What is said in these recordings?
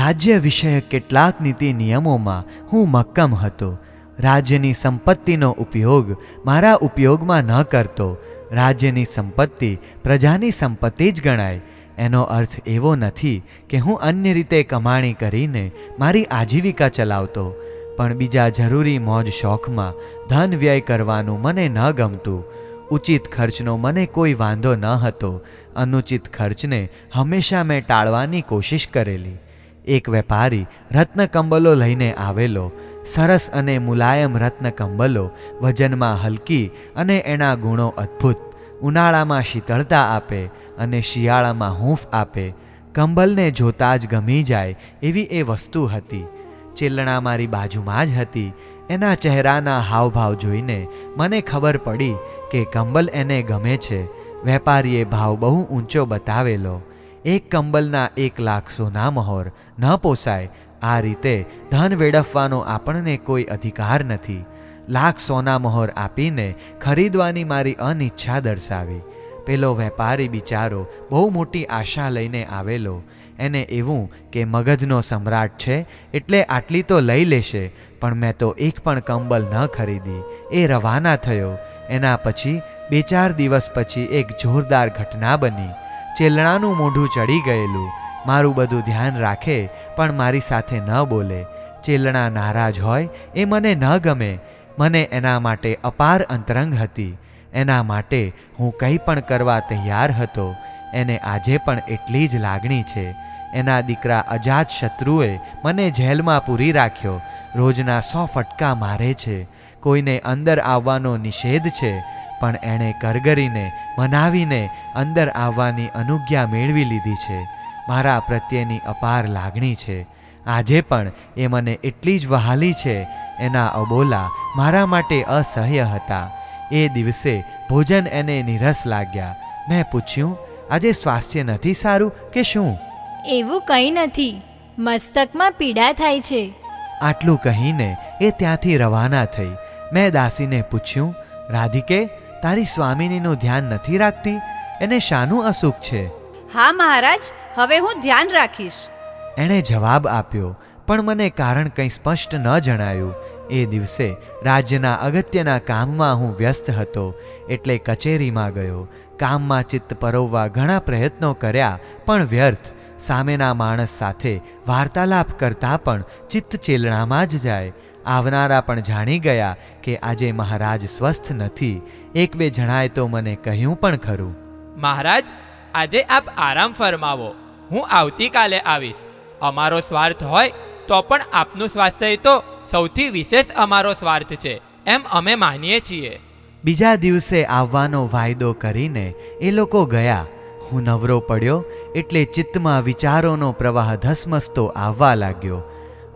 રાજ્ય વિષયક કેટલાક નીતિ નિયમોમાં હું મક્કમ હતો. રાજ્યની સંપત્તિનો ઉપયોગ મારા ઉપયોગમાં ન કરતો. રાજ્યની સંપત્તિ પ્રજાની સંપત્તિ જ ગણાય. એનો અર્થ એવો નથી કે હું અન્ય રીતે કમાણી કરીને મારી આજીવિકા ચલાવતો, પણ બીજા જરૂરી મોજ શોખમાં ધન વ્યય કરવાનું મને ન ગમતું. ઉચિત ખર્ચનો મને કોઈ વાંધો ન હતો. અનુચિત ખર્ચને હંમેશા મેં ટાળવાની કોશિશ કરેલી. એક વેપારી રત્નકંબલો લઈને આવેલો. સરસ અને મુલાયમ રત્નકંબલો, વજનમાં હલકી અને એના ગુણો અદ્ભુત. ઉનાળામાં શીતળતા આપે અને શિયાળામાં હૂંફ આપે. કંબલને જોતાં જ ગમી જાય એવી એ વસ્તુ હતી. ચેલણા મારી બાજુમાં જ હતી. એના ચહેરાના હાવભાવ જોઈને મને ખબર પડી કે કંબલ એને ગમે છે. વેપારીએ ભાવ બહુ ઊંચો બતાવેલો. એક કંબલના 1 લાખ સોના મહોર ન પોસાય. આ રીતે ધન વેડફવાનો આપણને કોઈ અધિકાર નથી. લાખ સોના મહોર આપીને ખરીદવાની મારી અનિચ્છા દર્શાવી. પેલો વેપારી બિચારો બહુ મોટી આશા લઈને આવેલો. એને એવું કે મગધનો સમ્રાટ છે એટલે આટલી તો લઈ લેશે, પણ મેં તો એક પણ કંબલ ન ખરીદી. એ રવાના થયો. એના પછી 2-4 દિવસ પછી એક જોરદાર ઘટના બની. ચેલણાનું મોઢું ચડી ગયેલું. મારું બધું ધ્યાન રાખે પણ મારી સાથે ન બોલે. ચેલણા નારાજ હોય એ મને ન ગમે. મને એના માટે અપાર અંતરંગ હતી. એના માટે હું કંઈ પણ કરવા તૈયાર હતો. એને આજે પણ એટલી જ લાગણી છે. એના દીકરા અજાત શત્રુએ મને જેલમાં પૂરી રાખ્યો. રોજના 100 ફટકા મારે છે. કોઈને અંદર આવવાનો નિષેધ છે, પણ એણે કરગરીને મનાવીને અંદર આવવાની અનુજ્ઞા મેળવી લીધી છે. મારા પ્રત્યેની અપાર લાગણી છે. આજે પણ એ મને એટલી જ વહાલી છે. એના અબોલા મારા માટે અસહ્ય હતા. એ દિવસે ભોજન એને નીરસ લાગ્યા. મેં પૂછ્યું, આજે સ્વાસ્થ્ય નથી સારું કે શું? એવું કંઈ નથી, મસ્તકમાં પીડા થાય છે. આટલું કહીને એ ત્યાંથી રવાના થઈ. મેં દાસીને પૂછ્યું, રાધિકે, તારી સ્વામિનીનું ધ્યાન નથી રાખતી? એને શાનું અસુખ છે? હા મહારાજ, હવે હું ધ્યાન રાખીશ. એણે જવાબ આપ્યો, પણ મને કારણ કંઈ સ્પષ્ટ ન જણાયું. એ દિવસે રાજ્યના અગત્યના કામમાં હું વ્યસ્ત હતો એટલે કચેરીમાં ગયો. કામમાં ચિત્ત પરોવવા ઘણા પ્રયત્નો કર્યા, પણ વ્યર્થ. સામેના માણસ સાથે વાર્તાલાપ કરતાં પણ ચિત્ત ચેલણામાં જ જાય. આવનારા પણ જાણી ગયા કે આજે મહારાજ સ્વસ્થ નથી. 1-2 જણાએ તો મને કહ્યું પણ ખરું, મહારાજ, આજે આપ આરામ ફરમાવો, હું આવતીકાલે આવીશ. અમારો સ્વાર્થ હોય તો પણ આપનું સ્વાસ્થ્ય તો સૌથી વિશેષ અમારો સ્વાર્થ છે, એમ અમે માનીએ છીએ. બીજા દિવસે આવવાનો વાયદો કરીને એ લોકો ગયા. હું નવરો પડ્યો એટલે ચિત્તમાં વિચારોનો પ્રવાહ ધસમસતો આવવા લાગ્યો.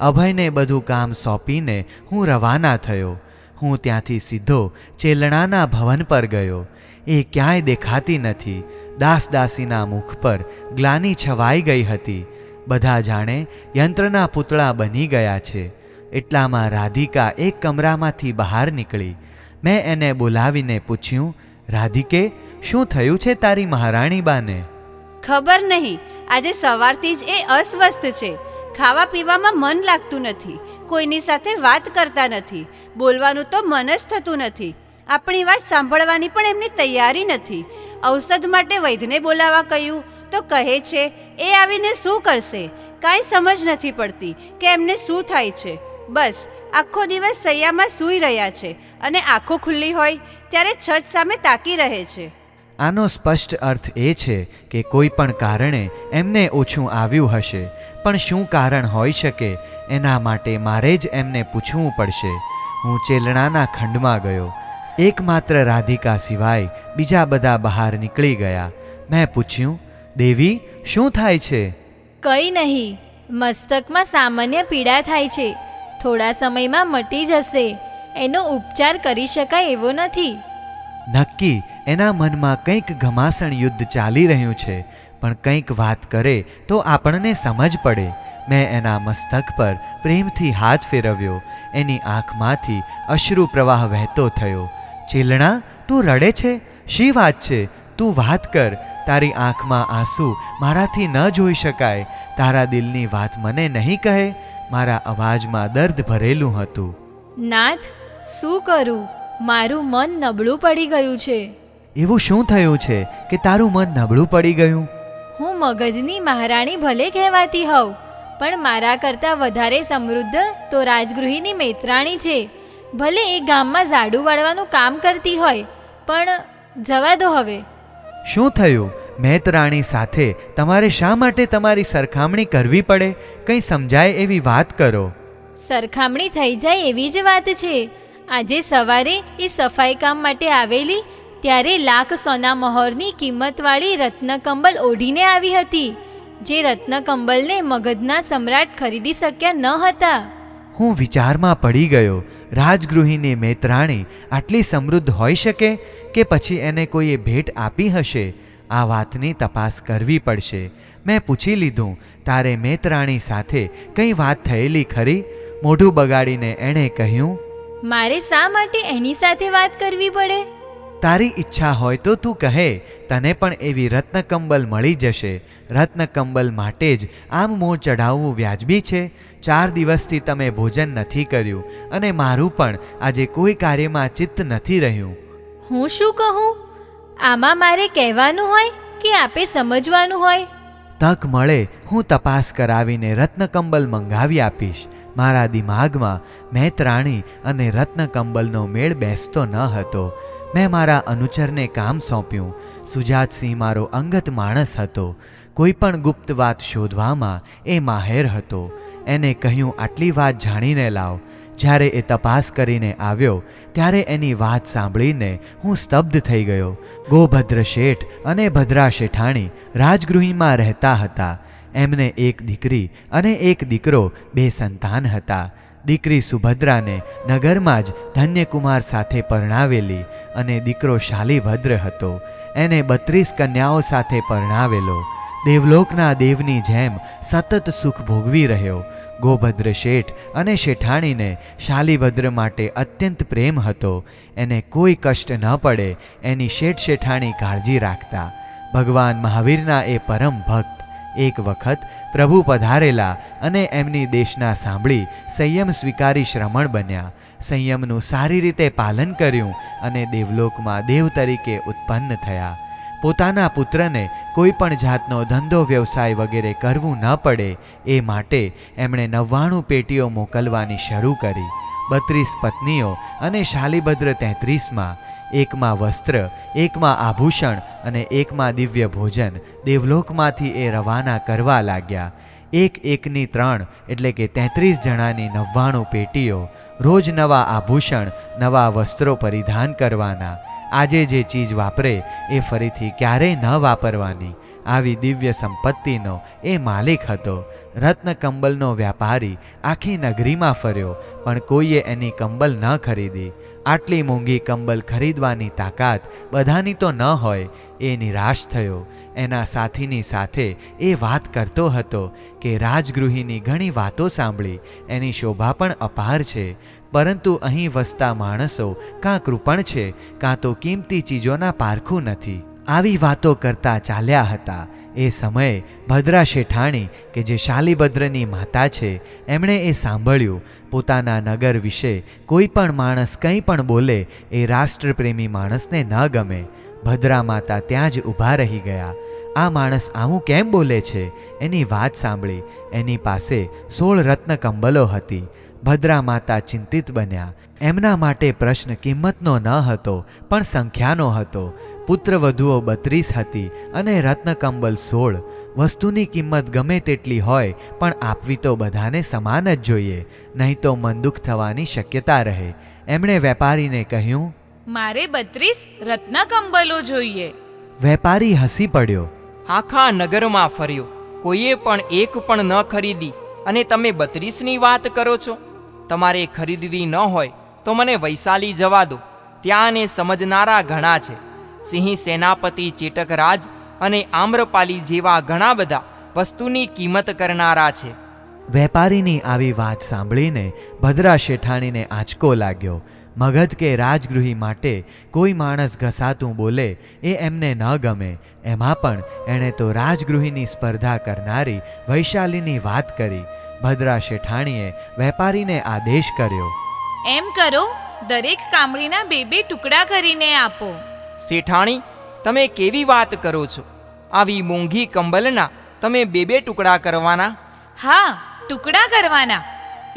અભયને બધું કામ સોંપીને હું રવાના થયો. હું ત્યાંથી સીધો ચેલણાના ભવન પર ગયો. એ ક્યાંય દેખાતી નથી. દાસદાસીના મુખ પર ગ્લાનિ છવાઈ ગઈ હતી. બધા જાણે યંત્રના પૂતળા બની ગયા છે. એટલામાં રાધિકા એક કમરામાંથી બહાર નીકળી. મેં એને બોલાવીને પૂછ્યું, રાધિકે, શું થયું છે તારી મહારાણી બાને? ખબર નહીં, આજે સવારથી જ એ અસ્વસ્થ છે. ખાવા પીવામાં મન લાગતું નથી. કોઈની સાથે વાત કરતા નથી. બોલવાનું તો મન જ થતું નથી. આપણી વાત સાંભળવાની પણ એમની તૈયારી નથી. ઔષધ માટે વૈદ્યને બોલાવવા કહ્યું તો કહે છે એ આવીને શું કરશે. કાંઈ સમજ નથી પડતી કે એમને શું થાય છે. બસ આખો દિવસ સૈયામાં સૂઈ રહ્યા છે અને આંખો ખુલ્લી હોય ત્યારે છત સામે તાકી રહે છે. આનો સ્પષ્ટ અર્થ એ છે કે કોઈ પણ કારણે એમને ઓછું આવ્યું હશે, પણ શું કારણ હોઈ શકે એના માટે મારે જ એમને પૂછવું પડશે. હું ચેલણાના ખંડમાં ગયો. એકમાત્ર રાધિકા સિવાય બીજા બધા બહાર નીકળી ગયા. મેં પૂછ્યું, દેવી, શું થાય છે? કંઈ નહીં, મસ્તકમાં સામાન્ય પીડા થાય છે. થોડા સમયમાં મટી જશે. એનો ઉપચાર કરી શકાય એવો નથી. નક્કી એના મનમાં કંઈક ઘમાસણ યુદ્ધ ચાલી રહ્યું છે, પણ કંઈક વાત કરે તો આપણને સમજ પડે. મેં એના મસ્તક પર પ્રેમથી હાથ ફેરવ્યો. એની આંખમાંથી અશ્રુ પ્રવાહ વહેતો થયો. ચેલણા, તું રડે છે? શી વાત છે? તું વાત કર. તારી આંખમાં આંસુ મારાથી ન જોઈ શકાય. તારા દિલની વાત મને નહીં કહે. મારા અવાજમાં દર્દ ભરેલું હતું. નાથ, શું કરું? મારું મન નબળું પડી ગયું છે. એવું શું થયું છે કે તારું મન નબળું પડી ગયું? હું મગધની મહારાણી ભલે કહેવાતી હોઉં, પણ મારા કરતાં વધારે સમૃદ્ધ તો રાજગૃહિની મૈત્રાણી છે. ભલે એ ગામમાં ઝાડુ વાળવાનું કામ કરતી હોય, પણ જવા દો હવે. શું થયું? મૈત્રાણી સાથે તમારે શા માટે તમારી સરખામણી કરવી પડે? કંઈ સમજાય એવી વાત કરો. સરખામણી થઈ જાય એવી જ વાત છે. આજે સવારે એ સફાઈ કામ માટે આવેલી ત્યારે લાખ સોના મહોરની કિંમતવાળી રત્નકંબલ ઓઢીને આવી હતી, જે રત્નકંબલને મગધના સમ્રાટ ખરીદી શક્યા ન હતા. હું વિચારમાં પડી ગયો. રાજગૃહિની મૈત્રાણી આટલી સમૃદ્ધ હોઈ શકે કે પછી એને કોઈએ ભેટ આપી હશે? આ વાતની તપાસ કરવી પડશે. મેં પૂછી લીધું, તારે મૈત્રાણી સાથે કંઈ વાત થયેલી ખરી? મોઢું બગાડીને એણે કહ્યું, મારે શા માટે એની સાથે વાત કરવી પડે? તારી ઈચ્છા હોય તો તું કહે. તને પણ એવી રત્નકંબલ મળી જશે. રત્નકંબલ માટે જ આમ મોં ચઢાવવું વ્યાજબી છે? 4 દિવસથી તમે ભોજન નથી કર્યું અને મારું પણ આજે કોઈ કાર્યમાં ચિત્ત નથી રહ્યું. હું શું કહું? આમાં મારે કહેવાનું હોય કે આપે સમજવાનું હોય? તક મળે હું તપાસ કરાવીને રત્નકંબલ મંગાવી આપીશ. મારા દિમાગમાં મૈત્રાણી અને રત્નકંબલનો મેળ બેસતો ન હતો. મેં મારા અનુચરને કામ સોંપ્યું. સુજાતસિંહ મારો અંગત માણસ હતો. કોઈ પણ ગુપ્ત વાત શોધવામાં એ માહેર હતો. એને કહ્યું, આટલી વાત જાણીને લાવ. જ્યારે એ તપાસ કરીને આવ્યો ત્યારે એની વાત સાંભળીને હું સ્તબ્ધ થઈ ગયો. ગોભદ્ર શેઠ અને ભદ્રા શેઠાણી રાજગૃહિમાં રહેતા હતા. એમને એક દીકરી અને એક દીકરો, 2 સંતાન હતા. દીકરી સુભદ્રાને નગરમાં જ ધન્યકુમાર સાથે પરણાવેલી અને દીકરો શાલીભદ્ર હતો. એને 32 કન્યાઓ સાથે પરણાવેલો. દેવલોકના દેવની જેમ સતત સુખ ભોગવી રહ્યો. ગોભદ્ર શેઠ અને શેઠાણીને શાલીભદ્ર માટે અત્યંત પ્રેમ હતો. એને કોઈ કષ્ટ ન પડે એની શેઠ શેઠાણી કાળજી રાખતા. ભગવાન મહાવીરના એ પરમ ભક્ત એક વખત પ્રભુ પધારેલા અને એમની દેશના સાંભળી સંયમ સ્વીકારી શ્રમણ બન્યા. સંયમનું સારી રીતે પાલન કર્યું અને દેવલોકમાં દેવ તરીકે ઉત્પન્ન થયા. પોતાના પુત્રને કોઈ પણ જાતનો ધંધો વ્યવસાય વગેરે કરવું ન પડે એ માટે એમણે 99 પેટીઓ મોકલવાની શરૂ કરી. 32 પત્નીઓ અને શાલીભદ્ર 33માં. એકમાં વસ્ત્ર, એકમાં આભૂષણ અને એકમાં દિવ્ય ભોજન દેવલોકમાંથી એ રવાના કરવા લાગ્યા. એકની 3 એટલે કે 33 જણાની 99 પેટીઓ. રોજ નવા આભૂષણ, નવા વસ્ત્રો પરિધાન કરવાના. આજે જે ચીજ વાપરે એ ફરીથી ક્યારેય ન વાપરવાની. આવી દિવ્ય સંપત્તિનો એ માલિક હતો. રત્નકંબલનો વ્યાપારી આખી નગરીમાં ફર્યો, પણ કોઈએ એની કંબલ ન ખરીદી. આટલી મોંઘી કંબલ ખરીદવાની તાકાત બધાની તો ન હોય. એ નિરાશ થયો. એના સાથીની સાથે એ વાત કરતો હતો કે રાજગૃહિની ઘણી વાતો સાંભળી. એની શોભા પણ અપાર છે, પરંતુ અહીં વસતા માણસો કાં કૃપણ છે કાં તો કિંમતી ચીજોના પારખું નથી. આવી વાતો કરતા ચાલ્યા હતા. એ સમયે ભદ્રા શેઠાણી કે જે શાલીભદ્રની માતા છે, એમણે એ સાંભળ્યું. પોતાના નગર વિશે કોઈ પણ માણસ કંઈ પણ બોલે એ રાષ્ટ્રપ્રેમી માણસને ન ગમે. ભદ્રા માતા ત્યાં જ ઊભા રહી ગયા. આ માણસ આવું કેમ બોલે છે? એની વાત સાંભળી. એની પાસે 16 રત્નકંબલો હતી. ભદ્રા માતા ચિંતિત બન્યા. એમના માટે પ્રશ્ન કિંમતનો ન હતો પણ સંખ્યાનો હતો. પુત્રવધુઓ 32 હતી અને રત્નકંબલ 16. વસ્તુની કિંમત ગમે તેટલી હોય પણ આપવી તો બધાને સમાન જ જોઈએ, નહીં તો મનદુખ થવાની શક્યતા રહે. એમણે વેપારીને કહ્યું, મારે 32 રત્નકંબલો જોઈએ. વેપારી હસી પડ્યો. આખા નગરમાં ફર્યો, કોઈએ પણ એક પણ ન ખરીદી અને તમે 32ની વાત કરો છો? તમારે ખરીદવી ન હોય તો મને વૈશાલી જવા દો. ત્યાં ને સમજનારા ઘણા છે. સિંહ સેનાપતિ ચેટકરાજ અને આમ્રપાલી જેવા ઘણા બધા વસ્તુની કિંમત કરનારા છે. વેપારીની આવી વાત સાંભળીને ભદ્રા શેઠાણીને આંચકો લાગ્યો. મગધ કે રાજગૃહી માટે કોઈ માણસ ઘસાતું બોલે એ એમને ન ગમે. એમાં પણ એણે તો રાજગૃહીની સ્પર્ધા કરનારી વૈશાલીની વાત કરી. ભદ્રા શેઠાણીએ વેપારીને આદેશ કર્યો, એમ કરો, દરેક કામળીના 2 ટુકડા કરીને આપો. શેઠાણી, તમે કેવી વાત કરો છો? આવી મોંઘી કંબલના તમે 2 ટુકડા કરવાના? હા, ટુકડા કરવાના.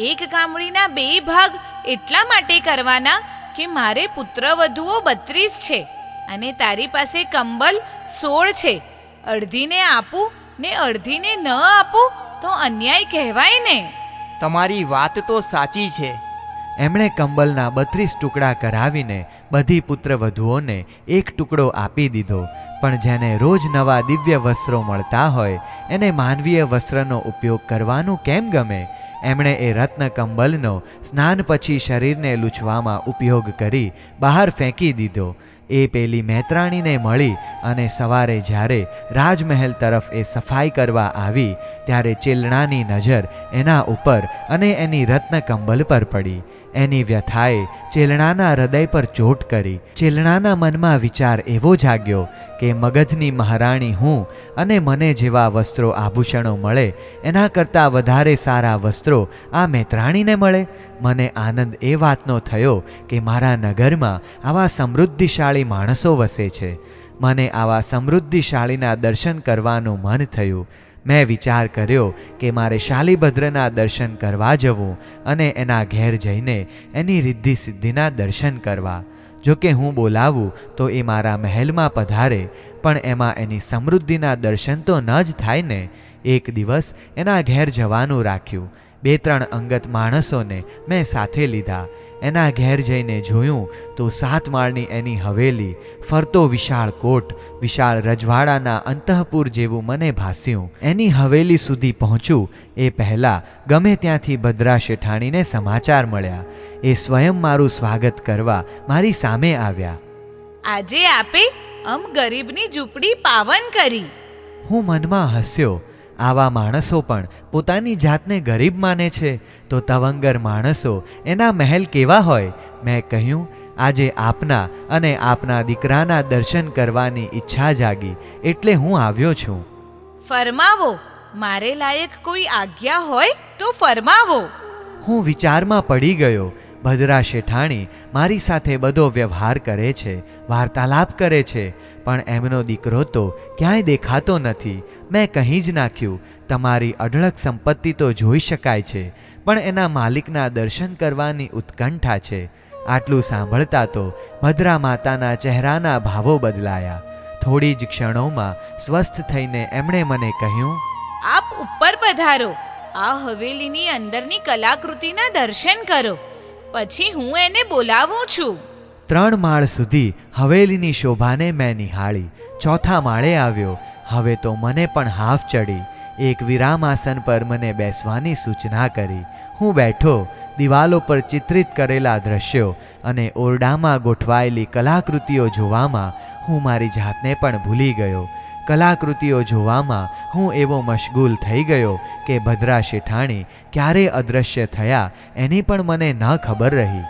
એક કામળીના 2 ભાગ એટલા માટે કરવાના કે મારે પુત્રવધુઓ 32 છે અને તારી પાસે કંબલ 16 છે. અડધીને આપું ને અડધીને ન આપું તો અન્યાય કહેવાય ને. તમારી વાત તો સાચી છે. એમણે કંબલના 32 ટુકડા કરાવીને બધી પુત્રવધુઓને એક ટુકડો આપી દીધો. પણ જેને રોજ નવા દિવ્ય વસ્ત્રો મળતા હોય એને માનવીય વસ્ત્રનો ઉપયોગ કરવાનું કેમ ગમે? એમણે એ રત્ન કંબલનો સ્નાન પછી શરીરને લૂછવામાં ઉપયોગ કરી બહાર ફેંકી દીધો. એ પેલી મૈત્રાણીને મળી અને સવારે જ્યારે રાજમહેલ તરફ એ સફાઈ કરવા આવી ત્યારે ચેલણાની નજર એના ઉપર અને એની રત્ન કંબલ પર પડી. એની વ્યથાએ ચેલણાના હૃદય પર ચોટ કરી. ચેલણાના મનમાં વિચાર એવો જાગ્યો કે મગધની મહારાણી હું અને મને જેવા વસ્ત્રો આભૂષણો મળે એના કરતાં વધારે સારા વસ્ત્રો આ મૈત્રાણીને મળે. મને આનંદ એ વાતનો થયો કે મારા નગરમાં આવા સમૃદ્ધિશાળી માણસો વસે છે. મને આવા સમૃદ્ધિશાળીના દર્શન કરવાનું મન થયું. મેં વિચાર કર્યો કે મારે શાલીભદ્રના દર્શન કરવા જવું અને એના ઘેર જઈને એની રિદ્ધિ સિદ્ધિના દર્શન કરવા. જો કે હું બોલાવું તો એ મારા મહેલમાં પધારે, પણ એમાં એની સમૃદ્ધિના દર્શન તો ન જ થાય ને. એક દિવસ એના ઘેર જવાનું રાખ્યું. 2-3 અંગત માણસોને મેં સાથે લીધા. એના ઘેર જઈને જોયું તો 7 માળની એની હવેલી, ફરતો વિશાળ કોટ, વિશાળ રજવાડાના અંતઃપુર જેવું મને ભાસ્યું. એની હવેલી સુધી પહોંચું એ પહેલાં ગમે ત્યાંથી ભદ્રા શેઠાણીને સમાચાર મળ્યા. એ સ્વયં મારું સ્વાગત કરવા મારી સામે આવ્યા. આજે આપે ગરીબની ઝૂંપડી પાવન કરી. હું મનમાં હસ્યો. આવા માણસો પણ પોતાની જાતને ગરીબ માને છે તો તવંગર માણસો એના મહેલ કેવા હોય? મેં કહ્યું, આજે આપના અને આપના દીકરાના દર્શન કરવાની ઈચ્છા જાગી એટલે હું આવ્યો છું. ફરમાવો, મારે લાયક કોઈ આજ્ઞા હોય તો ફરમાવો. હું વિચારમાં પડી ગયો. ભદ્રા શેઠાણી મારી સાથે બધો વ્યવહાર કરે છે, વાર્તાલાપ કરે છે, પણ એમનો દીકરો તો ક્યાંય દેખાતો નથી. મેં કહી જ નાખ્યું, તમારી અઢળક સંપત્તિ તો જોઈ શકાય છે, પણ એના માલિકના દર્શન કરવાની ઉત્કંઠા છે. આટલું સાંભળતા તો ભદ્રા માતાના ચહેરાના ભાવો બદલાયા. થોડી જ ક્ષણોમાં સ્વસ્થ થઈને એમણે મને કહ્યું, આપ ઉપર પધારો. આ હવેલીની અંદરની કલાકૃતિના દર્શન કરો, પછી હું એને બોલાવું છું. 3 માળ સુધી હવેલીની શોભાને મેં નિહાળી. 4થા માળે આવ્યો. હવે તો મને પણ હાફ ચડી. એક વિરામાસન પર મને બેસવાની સૂચના કરી. હું બેઠો. દિવાલો પર ચિત્રિત કરેલા દ્રશ્યો અને ઓરડામાં ગોઠવાયેલી કલાકૃતિઓ જોવામાં હું મારી જાતને પણ ભૂલી ગયો. કલાકૃતિઓ જોવામાં હું એવો મશગુલ થઈ ગયો કે ભદ્રા શેઠાણી ક્યારે અદૃશ્ય થયા એની પણ મને ન ખબર રહી.